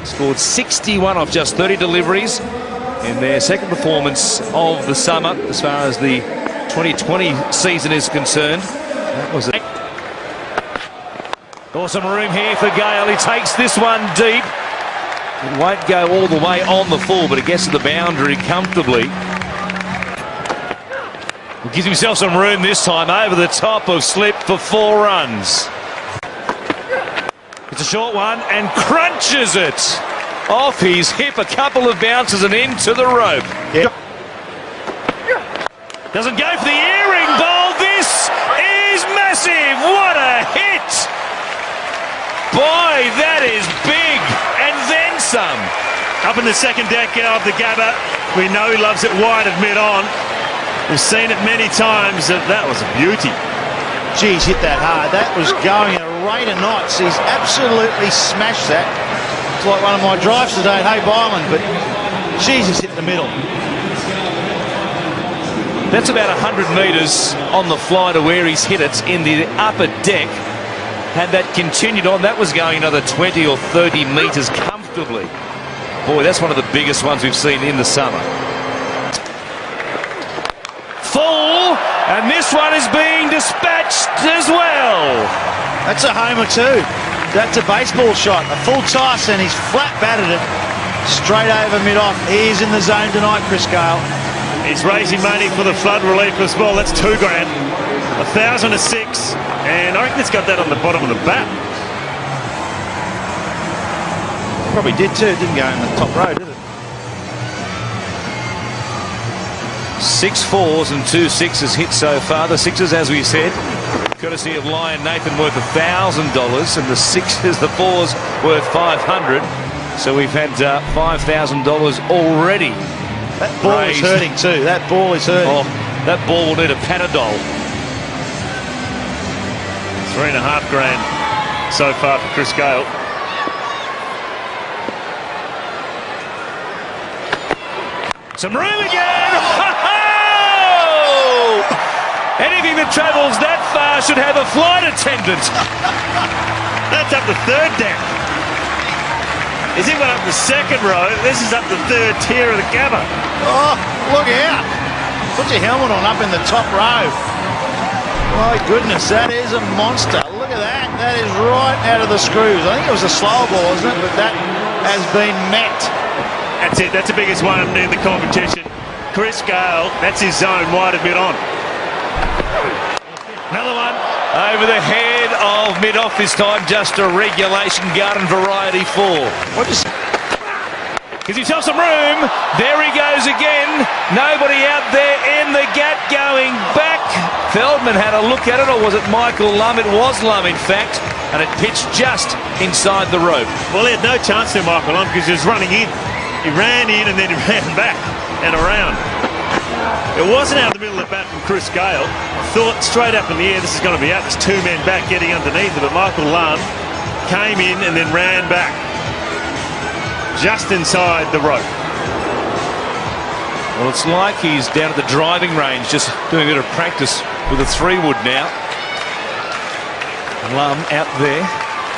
Scored 61 off just 30 deliveries in their second performance of the summer as far as the 2020 season is concerned. That was it. Awesome room here for Gayle. He takes this one deep. It won't go all the way on the full, but it gets to the boundary comfortably. He gives himself some room this time over the top of slip for 4 runs. It's a short one and crunches it off his hip. A couple of bounces and into the rope. Yeah. Doesn't go for the earring ball. This is massive. What a hit. Boy, that is big. And then some. Up in the second deck of the Gabba. We know he loves it wide of mid-on. We've seen it many times. That was a beauty. Geez, hit that hard. That was going at a rate of knots. He's absolutely smashed that. It's like one of my drives today at Hay Island, but Jesus hit the middle. That's about 100 metres on the fly to where he's hit it in the upper deck. Had that continued on, that was going another 20 or 30 metres comfortably. Boy, that's one of the biggest ones we've seen in the summer. Full, and this one is being dispatched as well. That's a homer too. That's a baseball shot. A full toss, and he's flat batted it straight over mid-off. He is in the zone tonight, Chris Gayle. He's raising money for the flood relief as well. That's $2 grand. 1,000 to 6, and I reckon it's got that on the bottom of the bat. Probably did too. Didn't go in the top row, did it? 6 4s and 2 6s hit so far. The 6s, as we said, courtesy of Lion Nathan, worth $1,000, and the 6s, the 4s, worth $500. So we've had $5,000 already. That ball is hurting too. That ball is hurting. Oh, that ball will need a Panadol. $3.5 grand so far for Chris Gayle. Some room again. Anything that travels that far should have a flight attendant. That's up the third deck. Is he went up the second row? This is up the third tier of the Gabba. Oh, look out. Put your helmet on up in the top row. My goodness, that is a monster. Look at that. That is right out of the screws. I think it was a slow ball, isn't it? But that has been met. That's it. That's the biggest one in the competition. Chris Gayle, that's his zone, wide of mid-on. Another one over the head of mid-off this time. Just a regulation garden variety 4. Gives himself some room. There he goes again. Nobody out there in the gap going back. Feldman had a look at it, or was it Michael Lum? It was Lum, in fact, and it pitched just inside the rope. Well, he had no chance there, Michael Lum, because he was running in. He ran in and then he ran back and around. It wasn't out of the middle of the bat from Chris Gayle. Thought straight up in the air, this is going to be out. There's 2 men back getting underneath it, but Michael Lum came in and then ran back just inside the rope. Well, it's like he's down at the driving range, just doing a bit of practice with a 3-wood now. And Lum out there.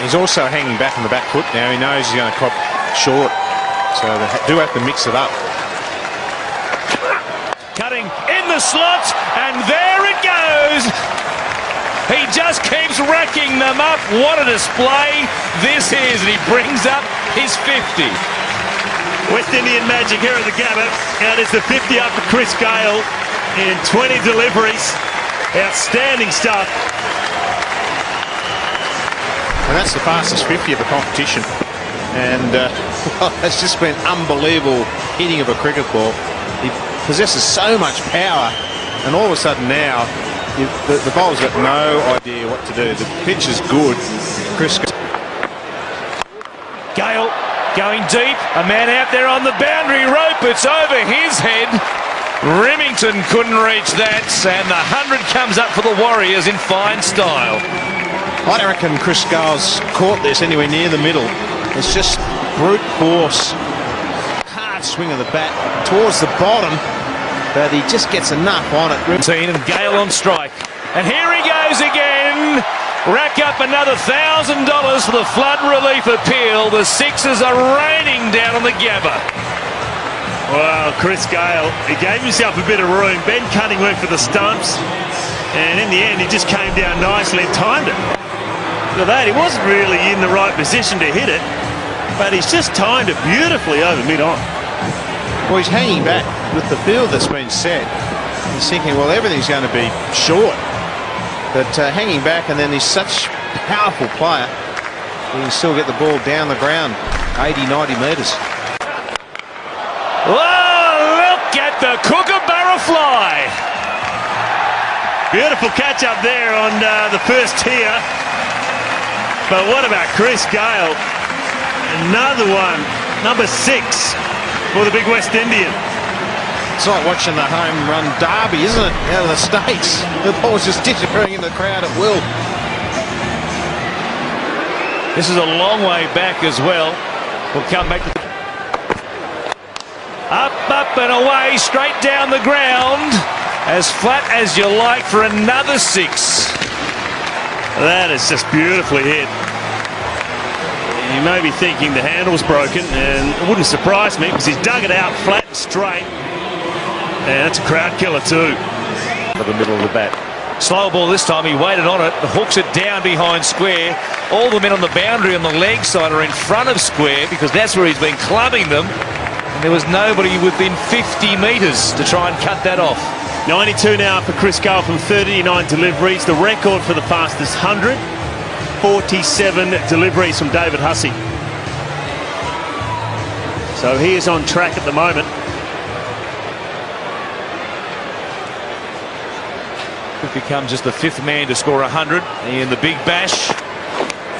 He's also hanging back on the back foot now. He knows he's going to cop short, so they do have to mix it up. Cutting in the slot, and there it goes. He just keeps racking them up. What a display this is, and he brings up his 50. West Indian magic here at the Gabba. Out is the 50 up for Chris Gayle in 20 deliveries. Outstanding stuff. And that's the fastest 50 of the competition. And well, it's just been unbelievable hitting of a cricket ball. He possesses so much power, and all of a sudden now, the bowler's got no idea what to do. The pitch is good. Chris Gayle going deep. A man out there on the boundary rope. It's over his head. Remington couldn't reach that, and the 100 comes up for the Warriors in fine style. I don't reckon Chris Gayle's caught this anywhere near the middle. It's just brute force. Hard swing of the bat towards the bottom, but he just gets enough on it. And Gayle on strike. And here he goes again. rack up another $1,000 for the flood relief appeal. The Sixers are raining down on the Gabba. Well, Chris Gayle, he gave himself a bit of room. Ben Cunning went for the stumps, and in the end, he just came down nicely and timed it. Look at that, he wasn't really in the right position to hit it, but he's just timed it beautifully over mid-on. Well, he's hanging back with the field that's been set. He's thinking, well, everything's going to be short. But hanging back, and then he's such a powerful player, he can still get the ball down the ground 80, 90 metres. Oh, look at the Kookaburra fly. Beautiful catch up there on the first tier. But what about Chris Gayle? Another one, number 6 for the big West Indian. It's like watching the home run derby, isn't it, out of the States? The ball's just disappearing in the crowd at will. This is a long way back as well. We'll come back to up and away, straight down the ground, as flat as you like for another 6. That is just beautifully hit. You may be thinking the handle's broken, and it wouldn't surprise me because he's dug it out flat and straight. And that's a crowd killer too. For the middle of the bat. Slow ball this time, he waited on it, hooks it down behind square. All the men on the boundary on the leg side are in front of square because that's where he's been clubbing them. And there was nobody within 50 metres to try and cut that off. 92 now for Chris Gayle from 39 deliveries. The record for the fastest 100. 47 deliveries from David Hussey. So he is on track at the moment. Could become just the 5th man to score 100 in the big bash.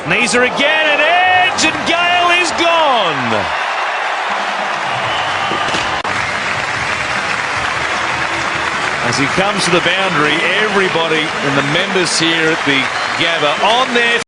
Neeser again, an edge, and Gayle is gone. As he comes to the boundary, everybody and the members here at the Gabba on their